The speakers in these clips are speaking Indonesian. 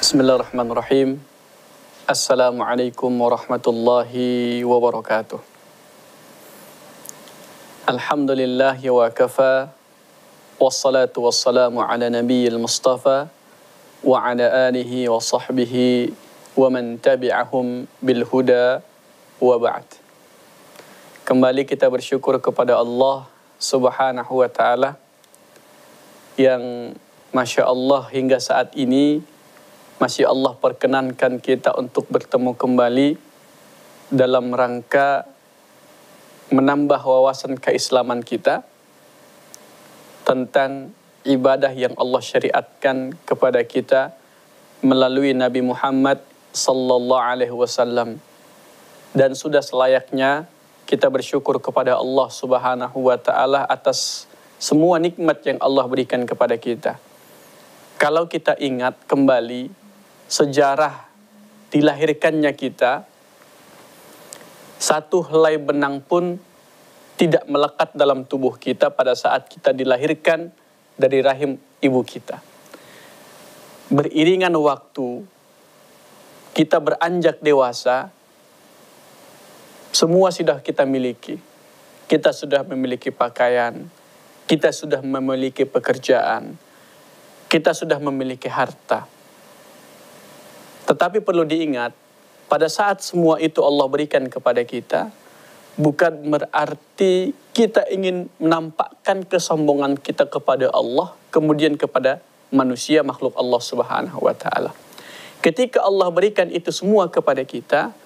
Bismillahirrahmanirrahim. Assalamualaikum warahmatullahi wabarakatuh. Alhamdulillahi wa kafa, wassalatu wassalamu ala nabiyil mustafa wa ala alihi wa sahbihi wa man tabi'ahum bil huda wa ba'd. Kembali kita bersyukur kepada Allah Subhanahu wa ta'ala yang Masya Allah hingga saat ini masih Allah perkenankan kita untuk bertemu kembali dalam rangka menambah wawasan keislaman kita tentang ibadah yang Allah syariatkan kepada kita melalui Nabi Muhammad sallallahu alaihi wasallam. Dan sudah selayaknya kita bersyukur kepada Allah Subhanahu wa taala atas semua nikmat yang Allah berikan kepada kita. Kalau kita ingat kembali sejarah dilahirkannya kita, satu helai benang pun tidak melekat dalam tubuh kita pada saat kita dilahirkan dari rahim ibu kita. Beriringan waktu, kita beranjak dewasa, semua sudah kita miliki. Kita sudah memiliki pakaian, kita sudah memiliki pekerjaan, kita sudah memiliki harta. Tetapi perlu diingat, pada saat semua itu Allah berikan kepada kita, bukan berarti kita ingin menampakkan kesombongan kita kepada Allah, kemudian kepada manusia makhluk Allah Subhanahu wa ta'ala. Ketika Allah berikan itu semua kepada kita,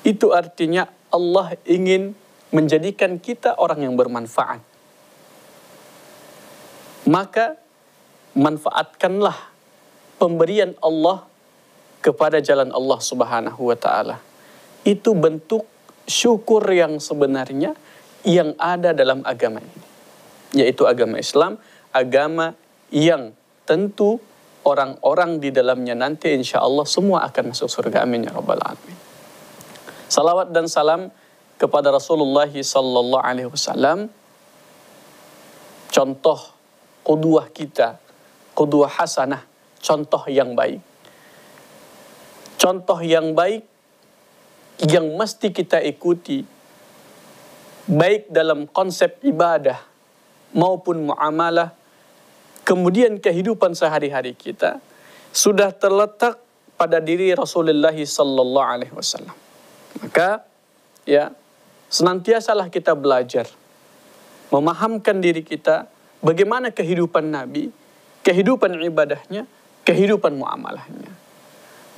itu artinya Allah ingin menjadikan kita orang yang bermanfaat. Maka manfaatkanlah pemberian Allah kepada jalan Allah Subhanahu wa ta'ala. Itu bentuk syukur yang sebenarnya yang ada dalam agama ini, yaitu agama Islam, agama yang tentu orang-orang di dalamnya nanti insya Allah semua akan masuk surga. Amin ya rabbal alamin. Salawat dan salam kepada Rasulullah sallallahu alaihi wasallam, contoh qudwah kita, qudwah hasanah, contoh yang baik. Contoh yang baik yang mesti kita ikuti, baik dalam konsep ibadah maupun muamalah, kemudian kehidupan sehari-hari kita, sudah terletak pada diri Rasulullah sallallahu alaihi wasallam. Maka ya, senantiasalah kita belajar memahamkan diri kita bagaimana kehidupan Nabi, kehidupan ibadahnya, kehidupan muamalahnya.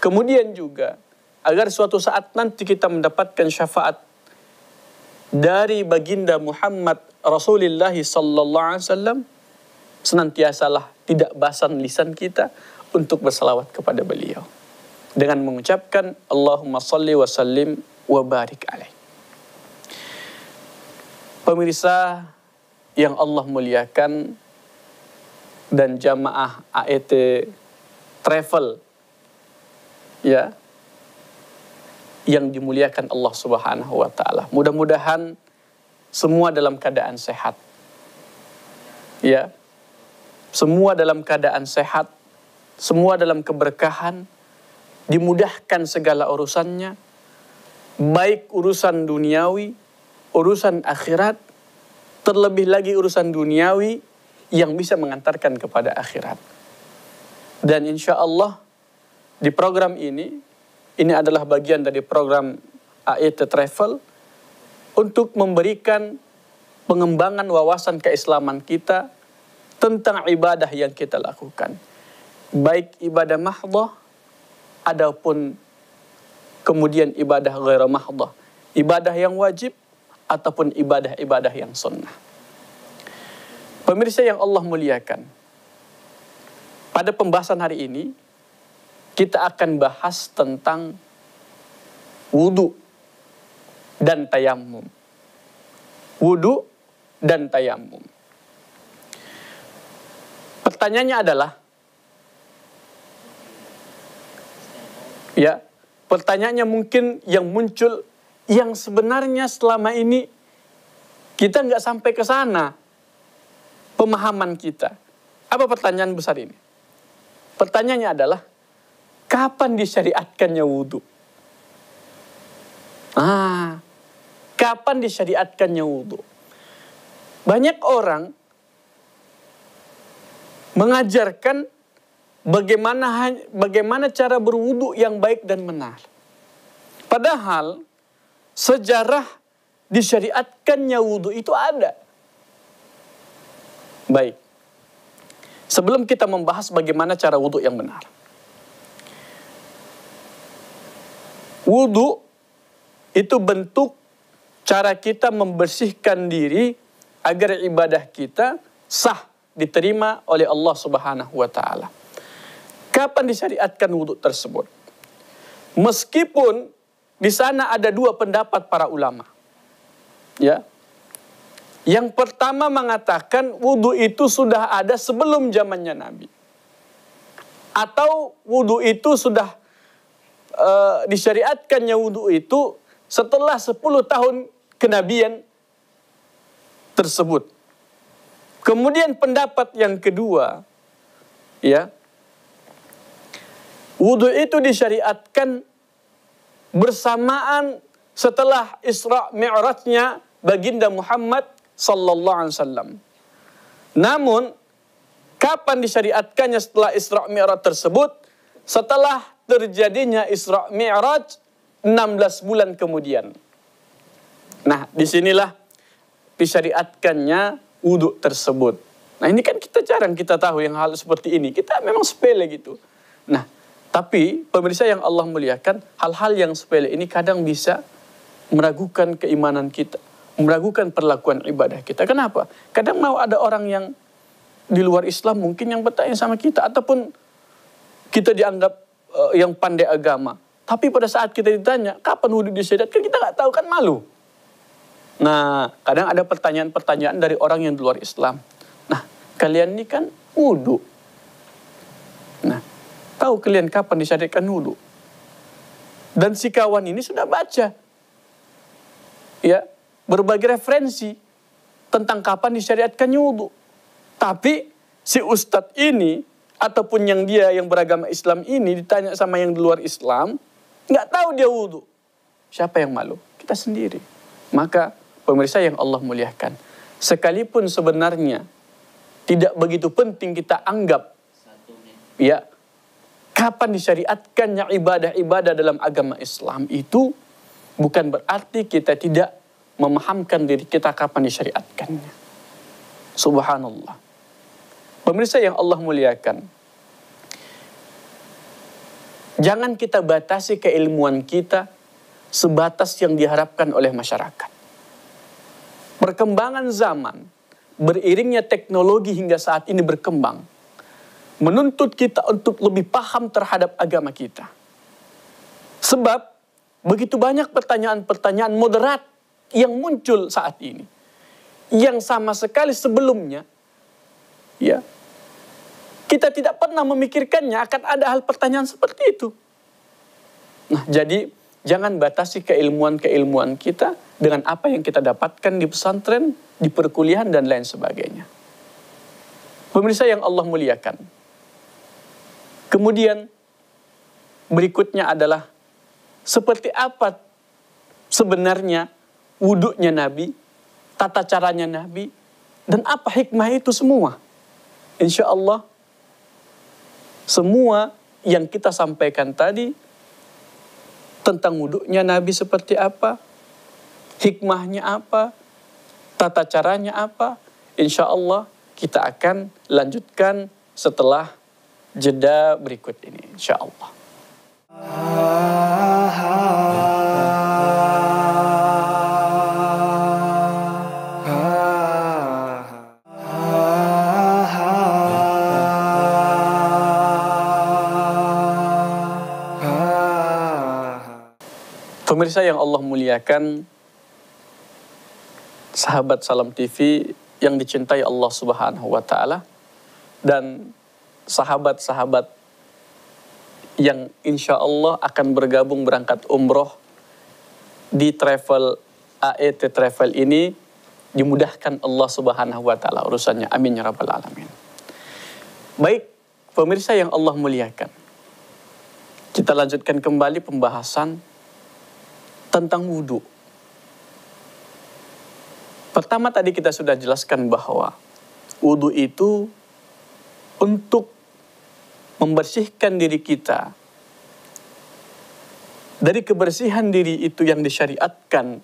Kemudian juga agar suatu saat nanti kita mendapatkan syafaat dari baginda Muhammad Rasulullah sallallahu alaihi wasallam, senantiasalah tidak basan lisan kita untuk berselawat kepada beliau dengan mengucapkan Allahumma salli wa sallim wa barik alaih. Pemirsa yang Allah muliakan dan jamaah AET Travel ya, yang dimuliakan Allah Subhanahu wa ta'ala. Mudah-mudahan semua dalam keadaan sehat. Ya. Semua dalam keadaan sehat, semua dalam keberkahan, dimudahkan segala urusannya, baik urusan duniawi, urusan akhirat, terlebih lagi urusan duniawi yang bisa mengantarkan kepada akhirat. Dan insya Allah di program ini adalah bagian dari program AET Travel untuk memberikan pengembangan wawasan keislaman kita tentang ibadah yang kita lakukan. Baik ibadah mahdhah, adapun kemudian ibadah ghaira mahdhah. Ibadah yang wajib ataupun ibadah-ibadah yang sunnah. Pemirsa yang Allah muliakan, pada pembahasan hari ini, kita akan bahas tentang wudu. dan tayamum. Wudu dan tayamum. Pertanyaannya adalah, ya, pertanyaannya mungkin yang muncul, yang sebenarnya selama ini kita nggak sampai ke sana pemahaman kita. Apa pertanyaan besar ini? Pertanyaannya adalah, kapan disyariatkannya wudu? Kapan disyariatkannya wudu? Banyak orang mengajarkan bagaimana cara berwudu yang baik dan benar. Padahal sejarah disyariatkannya wudu itu ada. Baik. Sebelum kita membahas bagaimana cara wudu yang benar. Wudu itu bentuk cara kita membersihkan diri agar ibadah kita sah, diterima oleh Allah Subhanahu wa taala. Kapan disyariatkan wudu tersebut? Meskipun di sana ada dua pendapat para ulama. Ya. Yang pertama mengatakan wudu itu sudah ada sebelum zamannya Nabi. Atau wudu itu sudah disyariatkannya wudu itu setelah 10 tahun kenabian tersebut. Kemudian pendapat yang kedua, ya, wudu itu disyariatkan bersamaan setelah Isra Mi'rajnya baginda Muhammad sallallahu alaihi wasallam. Namun kapan disyariatkannya setelah Isra Mi'raj tersebut? Setelah terjadinya Isra Mi'raj 16 bulan kemudian. Nah, disinilah disyariatkannya wudu tersebut. Nah, ini kan kita jarang kita tahu yang hal seperti ini. Kita memang sepele gitu. Nah, tapi pemirsa yang Allah muliakan, hal-hal yang sepele ini kadang bisa meragukan keimanan kita, meragukan perlakuan ibadah kita. Kenapa? Kadang mau ada orang yang di luar Islam mungkin yang bertanya sama kita, ataupun kita dianggap yang pandai agama. Tapi pada saat kita ditanya, kapan wudu disyariatkan, kita nggak tahu, kan malu. Nah, kadang ada pertanyaan-pertanyaan dari orang yang di luar Islam. Nah, kalian ini kan wudu. Nah, tahu kalian kapan disyariatkan wudu? Dan si kawan ini sudah baca, ya, berbagai referensi tentang kapan disyariatkan wudu. Tapi si ustadz ini ataupun yang beragama Islam ini ditanya sama yang di luar Islam, nggak tahu dia wudu. Siapa yang malu? Kita sendiri. Maka pemirsa yang Allah muliakan, sekalipun sebenarnya tidak begitu penting kita anggap, ya, kapan disyariatkannya ibadah-ibadah dalam agama Islam, itu bukan berarti kita tidak memahamkan diri kita kapan disyariatkannya. Subhanallah. Pemirsa yang Allah muliakan, jangan kita batasi keilmuan kita sebatas yang diharapkan oleh masyarakat. Perkembangan zaman, beriringnya teknologi hingga saat ini berkembang, menuntut kita untuk lebih paham terhadap agama kita. Sebab begitu banyak pertanyaan-pertanyaan moderat yang muncul saat ini, yang sama sekali sebelumnya, ya, kita tidak pernah memikirkannya akan ada hal pertanyaan seperti itu. Nah, jadi jangan batasi keilmuan-keilmuan kita dengan apa yang kita dapatkan di pesantren, di perkuliahan, dan lain sebagainya. Pemirsa yang Allah muliakan. Kemudian berikutnya adalah seperti apa sebenarnya wudunya Nabi, tata caranya Nabi, dan apa hikmah itu semua. Insya Allah semua yang kita sampaikan tadi tentang wudunya Nabi seperti apa, hikmahnya apa, tata caranya apa, insya Allah kita akan lanjutkan setelah jeda berikut ini, insya Allah. Pemirsa yang Allah muliakan, sahabat Salam TV yang dicintai Allah Subhanahu wa taala, dan sahabat-sahabat yang insya Allah akan bergabung berangkat umroh di travel AET Travel ini, dimudahkan Allah Subhanahu wa taala urusannya. Amin ya rabbal alamin. Baik, pemirsa yang Allah muliakan, kita lanjutkan kembali pembahasan tentang wudhu. Pertama tadi kita sudah jelaskan bahwa wudhu itu untuk membersihkan diri kita dari kebersihan diri itu yang disyariatkan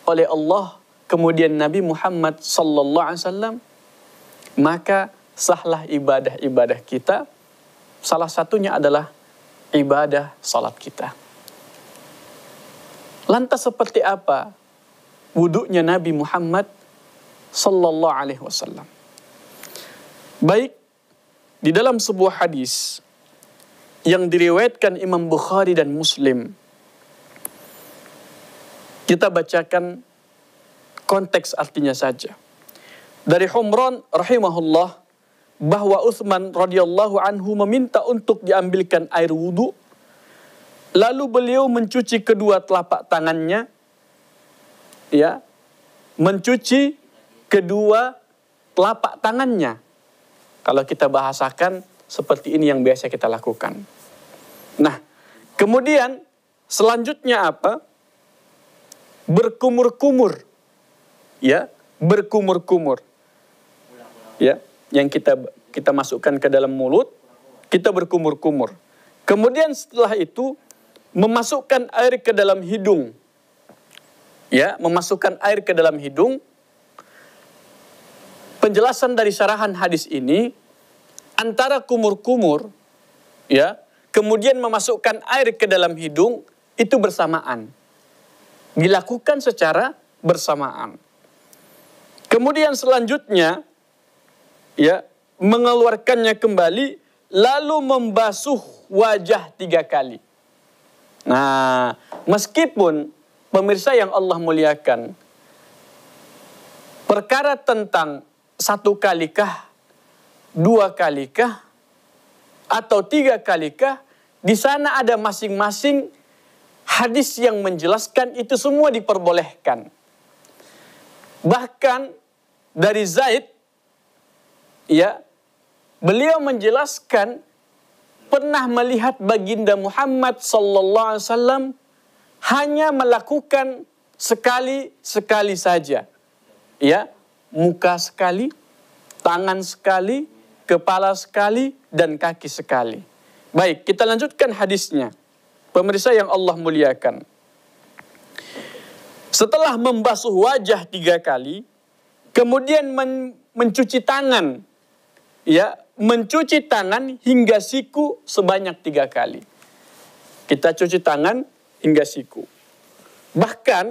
oleh Allah, kemudian Nabi Muhammad sallallahu alaihi wasallam, maka sahlah ibadah-ibadah kita. Salah satunya adalah ibadah salat kita. Lantas seperti apa wudunya Nabi Muhammad sallallahu alaihi wasallam? Baik, di dalam sebuah hadis yang diriwayatkan Imam Bukhari dan Muslim, kita bacakan konteks artinya saja. Dari Humran rahimahullah, bahwa Utsman radhiyallahu anhu meminta untuk diambilkan air wudu, lalu beliau mencuci kedua telapak tangannya, ya, mencuci kedua telapak tangannya. Kalau kita bahasakan seperti ini yang biasa kita lakukan. Nah, kemudian selanjutnya apa? Berkumur-kumur. Ya, berkumur-kumur. Ya, yang kita masukkan ke dalam mulut, kita berkumur-kumur. Kemudian setelah itu memasukkan air ke dalam hidung. Ya, memasukkan air ke dalam hidung. Penjelasan dari syarahan hadis ini, antara kumur-kumur, ya, kemudian memasukkan air ke dalam hidung, itu bersamaan. Dilakukan secara bersamaan. Kemudian selanjutnya, ya, mengeluarkannya kembali, lalu membasuh wajah 3 kali. Nah, meskipun pemirsa yang Allah muliakan, perkara tentang 1 kalikah, 2 kalikah, atau 3 kalikah, di sana ada masing-masing hadis yang menjelaskan itu semua diperbolehkan. Bahkan dari Zaid, ya, beliau menjelaskan pernah melihat baginda Muhammad sallallahu alaihi wasallam hanya melakukan sekali saja. Ya, muka sekali, tangan sekali, kepala sekali, dan kaki sekali. Baik, kita lanjutkan hadisnya. Pemirsa yang Allah muliakan. Setelah membasuh wajah 3 kali, kemudian mencuci tangan. Ya, mencuci tangan hingga siku sebanyak 3 kali. Kita cuci tangan hingga siku. Bahkan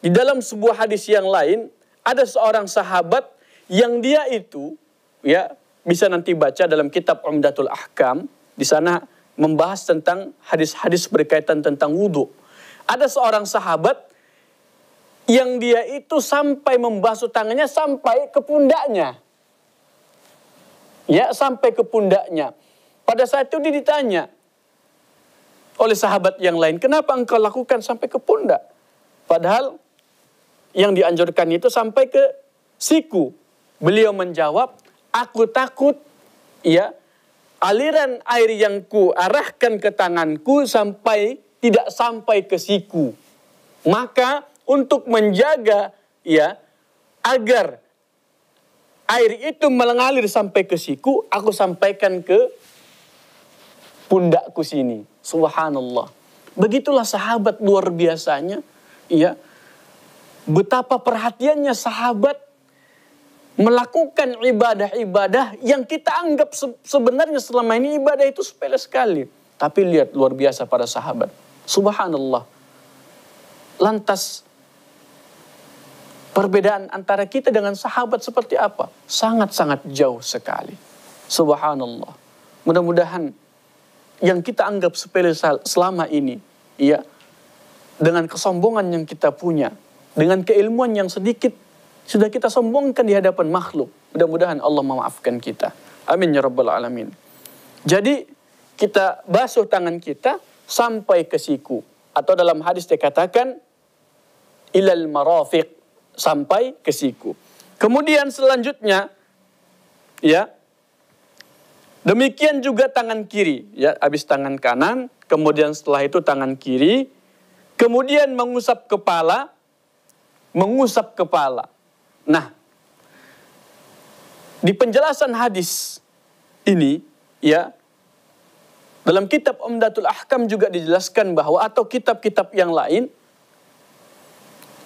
di dalam sebuah hadis yang lain, ada seorang sahabat yang dia itu, ya, bisa nanti baca dalam kitab Umdatul Ahkam, di sana membahas tentang hadis-hadis berkaitan tentang wudu. Ada seorang sahabat yang dia itu sampai membasuh tangannya sampai ke pundaknya. Ya, sampai ke pundaknya. Pada saat itu dia ditanya oleh sahabat yang lain, kenapa engkau lakukan sampai ke pundak? Padahal yang dianjurkan itu sampai ke siku. Beliau menjawab, aku takut, ya, aliran air yang ku arahkan ke tanganku tidak sampai ke siku. Maka untuk menjaga, ya, agar air itu mengalir sampai ke siku, aku sampaikan ke pundakku sini. Subhanallah. Begitulah sahabat luar biasanya, ya. Betapa perhatiannya sahabat melakukan ibadah-ibadah yang kita anggap sebenarnya selama ini ibadah itu sepele sekali. Tapi lihat luar biasa para sahabat. Subhanallah. Lantas perbedaan antara kita dengan sahabat seperti apa? Sangat-sangat jauh sekali. Subhanallah. Mudah-mudahan yang kita anggap sepele selama ini, ya, dengan kesombongan yang kita punya, dengan keilmuan yang sedikit sudah kita sombongkan di hadapan makhluk. Mudah-mudahan Allah memaafkan kita. Amin ya rabbal alamin. Jadi kita basuh tangan kita sampai ke siku. Atau dalam hadis dikatakan ilal marafiq, sampai ke siku. Kemudian selanjutnya ya, demikian juga tangan kiri, ya, habis tangan kanan, kemudian setelah itu tangan kiri, kemudian mengusap kepala. Nah, di penjelasan hadis ini, ya, dalam kitab Umdatul Ahkam juga dijelaskan bahwa, atau kitab-kitab yang lain,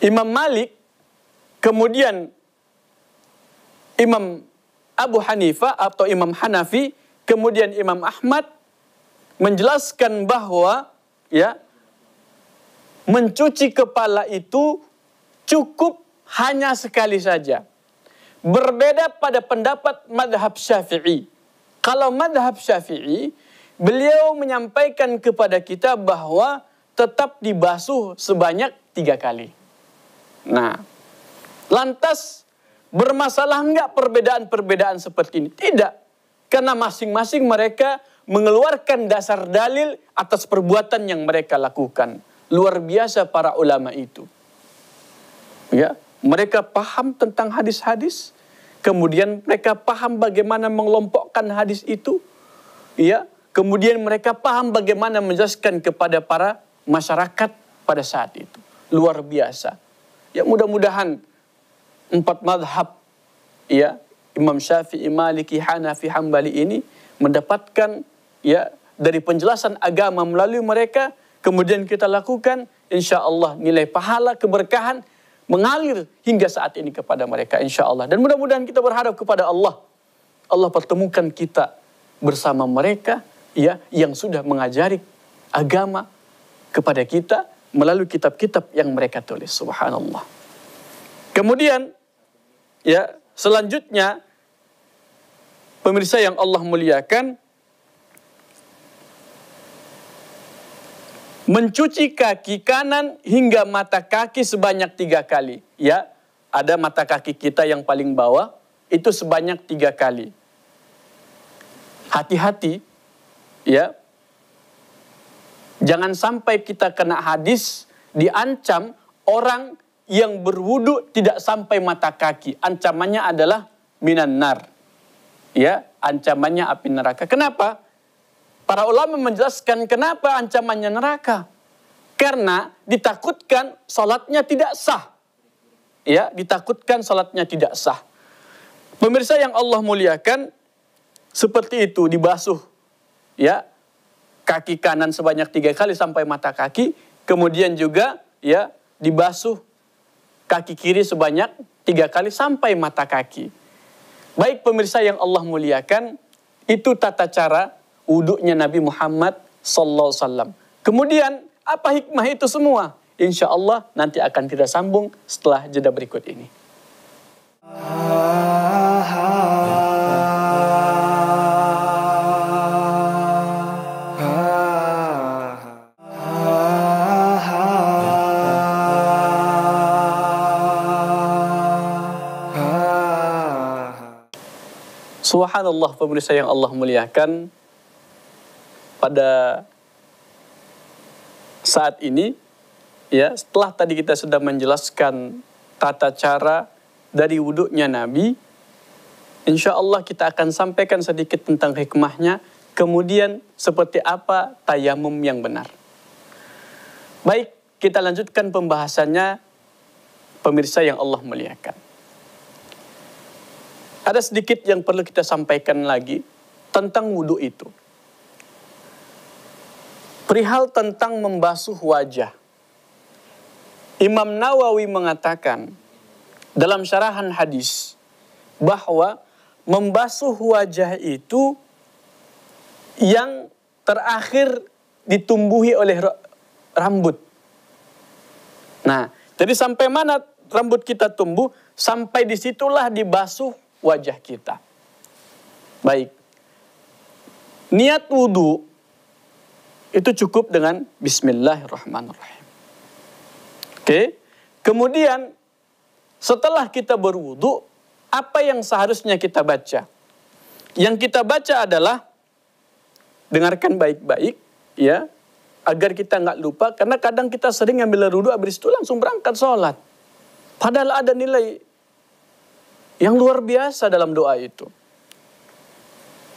Imam Malik, kemudian Imam Abu Hanifah atau Imam Hanafi, kemudian Imam Ahmad menjelaskan bahwa, ya, mencuci kepala itu cukup hanya sekali saja. Berbeda pada pendapat madhab Syafi'i. Kalau madhab Syafi'i, beliau menyampaikan kepada kita bahwa tetap dibasuh sebanyak 3 kali. Nah, lantas bermasalah enggak perbedaan-perbedaan seperti ini? Tidak. Karena masing-masing mereka mengeluarkan dasar dalil atas perbuatan yang mereka lakukan. Luar biasa para ulama itu. Ya, mereka paham tentang hadis-hadis, kemudian mereka paham bagaimana mengelompokkan hadis itu, ya, kemudian mereka paham bagaimana menjelaskan kepada para masyarakat pada saat itu. Luar biasa. Ya, mudah-mudahan 4 madhab, ya, Imam Syafi'i, Maliki, Hanafi, Hambali ini mendapatkan, ya, dari penjelasan agama melalui mereka, kemudian kita lakukan, insya Allah nilai pahala, keberkahan mengalir hingga saat ini kepada mereka, insya Allah. Dan mudah-mudahan kita berharap kepada Allah, Allah pertemukan kita bersama mereka, ya, yang sudah mengajari agama kepada kita melalui kitab-kitab yang mereka tulis. Subhanallah. Kemudian, ya, selanjutnya, pemirsa yang Allah muliakan, mencuci kaki kanan hingga mata kaki sebanyak 3 kali. Ya, ada mata kaki kita yang paling bawah, itu sebanyak 3 kali. Hati-hati, ya. Jangan sampai kita kena hadis diancam orang yang berwudu tidak sampai mata kaki. Ancamannya adalah minan nar. Ya, ancamannya api neraka. Kenapa? Para ulama menjelaskan kenapa ancamannya neraka. Karena ditakutkan salatnya tidak sah. Ya, ditakutkan salatnya tidak sah. Pemirsa yang Allah muliakan, seperti itu dibasuh, ya, kaki kanan sebanyak 3 kali sampai mata kaki, kemudian juga, ya, dibasuh kaki kiri sebanyak 3 kali sampai mata kaki. Baik pemirsa yang Allah muliakan, itu tata cara wuduknya Nabi Muhammad SAW. Kemudian apa hikmah itu semua? Insya Allah nanti akan kita sambung setelah jeda berikut ini. Subhanallah pemirsa yang Allah muliakan, pada saat ini, ya, setelah tadi kita sudah menjelaskan tata cara dari wuduknya Nabi, insya Allah kita akan sampaikan sedikit tentang hikmahnya, kemudian seperti apa tayamum yang benar. Baik, kita lanjutkan pembahasannya, pemirsa yang Allah muliakan. Ada sedikit yang perlu kita sampaikan lagi tentang wudhu itu. Perihal tentang membasuh wajah. Imam Nawawi mengatakan dalam syarahan hadis bahwa membasuh wajah itu yang terakhir ditumbuhi oleh rambut. Nah, jadi sampai mana rambut kita tumbuh, sampai disitulah dibasuh wajah kita. Baik. Niat wudhu itu cukup dengan Bismillahirrahmanirrahim. Oke. Kemudian setelah kita berwudu, apa yang seharusnya kita baca? Yang kita baca adalah, dengarkan baik-baik ya, agar kita nggak lupa, karena kadang kita sering ngambil wudu habis itu langsung berangkat sholat. Padahal ada nilai yang luar biasa dalam doa itu.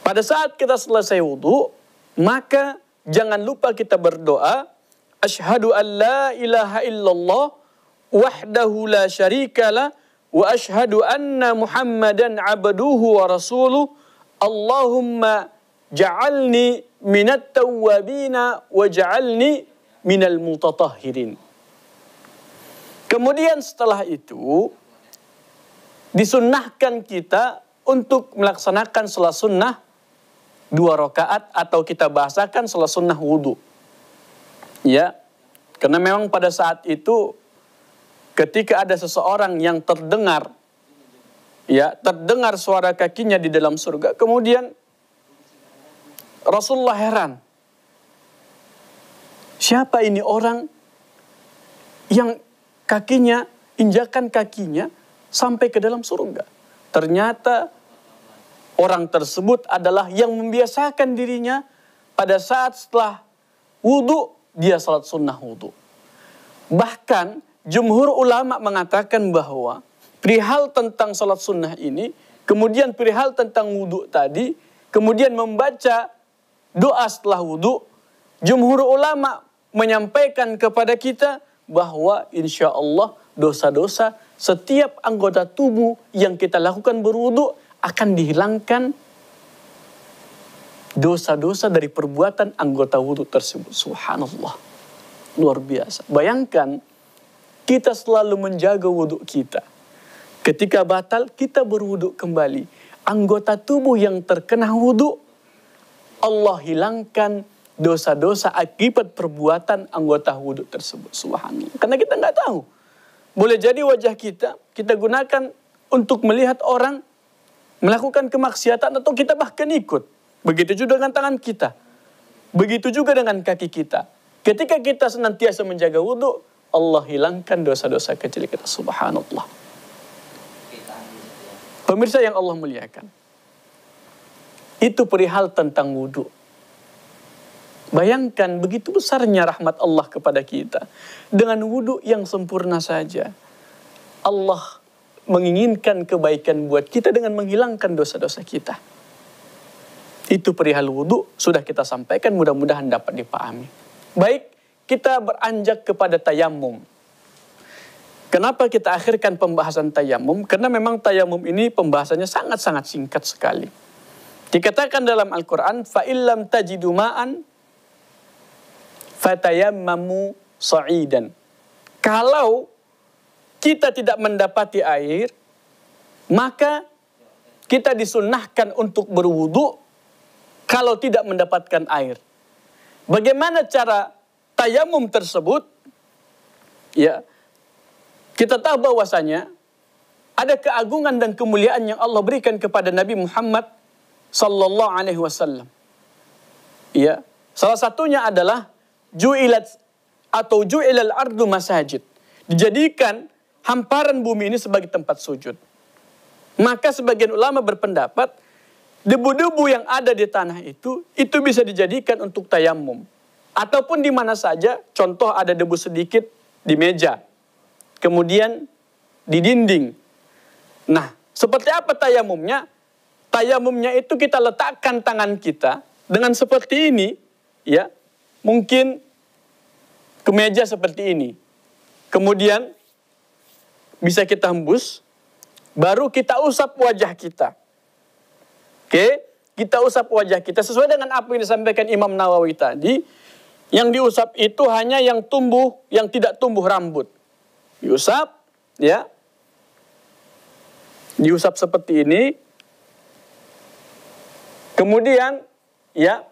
Pada saat kita selesai wudu, maka jangan lupa kita berdoa, asyhadu an la ilaha illallah wahdahu la syarikalah wa asyhadu anna Muhammadan abduhu wa rasuluh. Allahumma ja'alni minat tawwabina wa ja'alni minal mutatahhirin. Kemudian setelah itu disunnahkan kita untuk melaksanakan salat sunnah 2 rakaat, atau kita bahasakan salat sunnah wudu. Ya, karena memang pada saat itu ketika ada seseorang yang terdengar suara kakinya di dalam surga, kemudian Rasulullah heran. Siapa ini orang yang injakan kakinya sampai ke dalam surga? Ternyata orang tersebut adalah yang membiasakan dirinya pada saat setelah wudu, dia salat sunnah wudu. Bahkan jumhur ulama mengatakan bahwa perihal tentang salat sunnah ini, kemudian perihal tentang wudu tadi, kemudian membaca doa setelah wudu, jumhur ulama menyampaikan kepada kita bahwa insya Allah dosa-dosa setiap anggota tubuh yang kita lakukan berwudu akan dihilangkan dosa-dosa dari perbuatan anggota wudu tersebut. Subhanallah. Luar biasa. Bayangkan, kita selalu menjaga wudu kita. Ketika batal, kita berwudu kembali. Anggota tubuh yang terkena wudu, Allah hilangkan dosa-dosa akibat perbuatan anggota wudu tersebut. Subhanallah. Karena kita nggak tahu. Boleh jadi wajah kita gunakan untuk melihat orang melakukan kemaksiatan, atau kita bahkan ikut. Begitu juga dengan tangan kita. Begitu juga dengan kaki kita. Ketika kita senantiasa menjaga wudu, Allah hilangkan dosa-dosa kecil kita. Subhanallah. Pemirsa yang Allah muliakan, itu perihal tentang wudu. Bayangkan begitu besarnya rahmat Allah kepada kita. Dengan wudu yang sempurna saja, Allah menginginkan kebaikan buat kita dengan menghilangkan dosa-dosa kita. Itu perihal wudu sudah kita sampaikan, mudah-mudahan dapat dipahami. Baik, kita beranjak kepada tayamum. Kenapa kita akhirkan pembahasan tayamum? Karena memang tayamum ini pembahasannya sangat-sangat singkat sekali. Dikatakan dalam Al-Quran, فَإِلَّمْ تَجِدُ مَاءً فَتَيَمَّمُوا صَعِيدًا. Kalau kita tidak mendapati air, maka kita disunnahkan untuk berwudu kalau tidak mendapatkan air. Bagaimana cara tayamum tersebut? Ya, kita tahu bahwasanya ada keagungan dan kemuliaan yang Allah berikan kepada Nabi Muhammad sallallahu alaihi wasallam. Ya, salah satunya adalah ju'ilal ardu masajid. Dijadikan hamparan bumi ini sebagai tempat sujud. Maka sebagian ulama berpendapat, debu-debu yang ada di tanah itu bisa dijadikan untuk tayamum. Ataupun di mana saja, contoh ada debu sedikit di meja, kemudian di dinding. Nah, seperti apa tayamumnya? Tayamumnya itu kita letakkan tangan kita dengan seperti ini, ya, mungkin ke meja seperti ini. Kemudian bisa kita hembus, baru kita usap wajah kita. Oke, kita usap wajah kita sesuai dengan apa yang disampaikan Imam Nawawi tadi. Yang diusap itu hanya yang tidak tumbuh rambut. Diusap, ya. Diusap seperti ini. Kemudian, ya,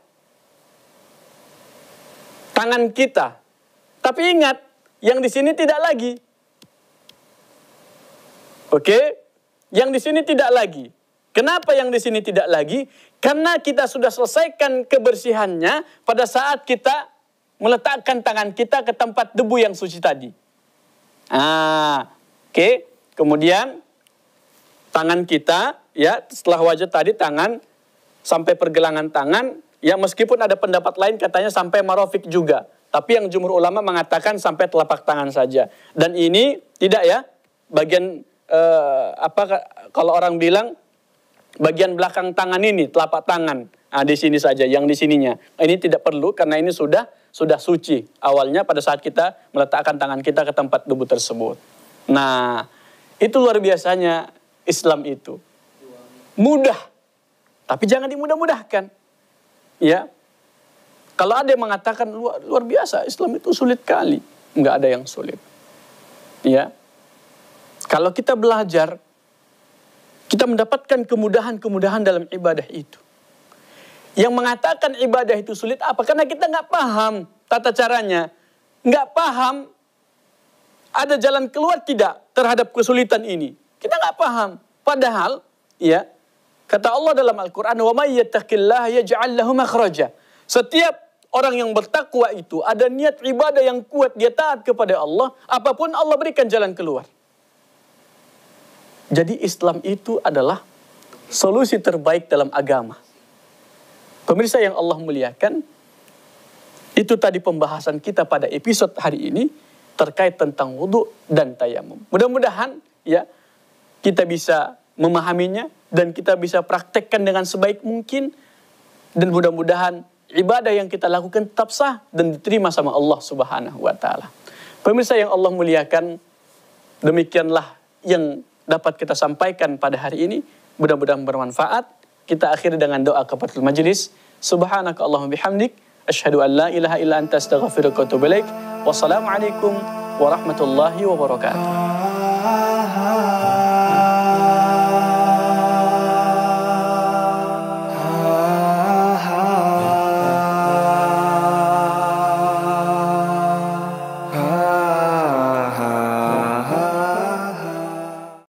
tangan kita. Tapi ingat, yang di sini tidak lagi. Oke? Yang di sini tidak lagi. Kenapa yang di sini tidak lagi? Karena kita sudah selesaikan kebersihannya pada saat kita meletakkan tangan kita ke tempat debu yang suci tadi. Oke. Kemudian tangan kita, ya, setelah wajah tadi tangan sampai pergelangan tangan, ya meskipun ada pendapat lain katanya sampai marofik juga. Tapi yang jumhur ulama mengatakan sampai telapak tangan saja. Dan ini tidak ya, bagian kalau orang bilang bagian belakang tangan ini, telapak tangan. Di sini saja, yang di sininya. Ini tidak perlu karena ini sudah suci. Awalnya pada saat kita meletakkan tangan kita ke tempat tubuh tersebut. Nah, itu luar biasanya Islam itu. Mudah, tapi jangan dimudah-mudahkan. Ya. Kalau ada yang mengatakan luar biasa, Islam itu sulit kali. Enggak ada yang sulit. Ya. Kalau kita belajar, kita mendapatkan kemudahan-kemudahan dalam ibadah itu. Yang mengatakan ibadah itu sulit apa? Karena kita nggak paham tata caranya. Nggak paham ada jalan keluar tidak terhadap kesulitan ini. Kita nggak paham. Padahal, ya, kata Allah dalam Al-Quran, wa may yattaqillaha yaj'al lahu makhraja. Setiap orang yang bertakwa itu ada niat ibadah yang kuat, dia taat kepada Allah, apapun Allah berikan jalan keluar. Jadi Islam itu adalah solusi terbaik dalam agama. Pemirsa yang Allah muliakan, itu tadi pembahasan kita pada episode hari ini terkait tentang wudu dan tayamum. Mudah-mudahan ya kita bisa memahaminya dan kita bisa praktekkan dengan sebaik mungkin, dan mudah-mudahan ibadah yang kita lakukan tetap sah dan diterima sama Allah Subhanahu wa taala. Pemirsa yang Allah muliakan, demikianlah yang dapat kita sampaikan pada hari ini. Mudah-mudahan bermanfaat. Kita akhiri dengan doa kafaratul majelis. Subhanaka Allahumma bihamdik, asyhadu an la ilaha illa anta astaghfiruka wa atubu ilaik. Wassalamualaikum warahmatullahi wabarakatuh.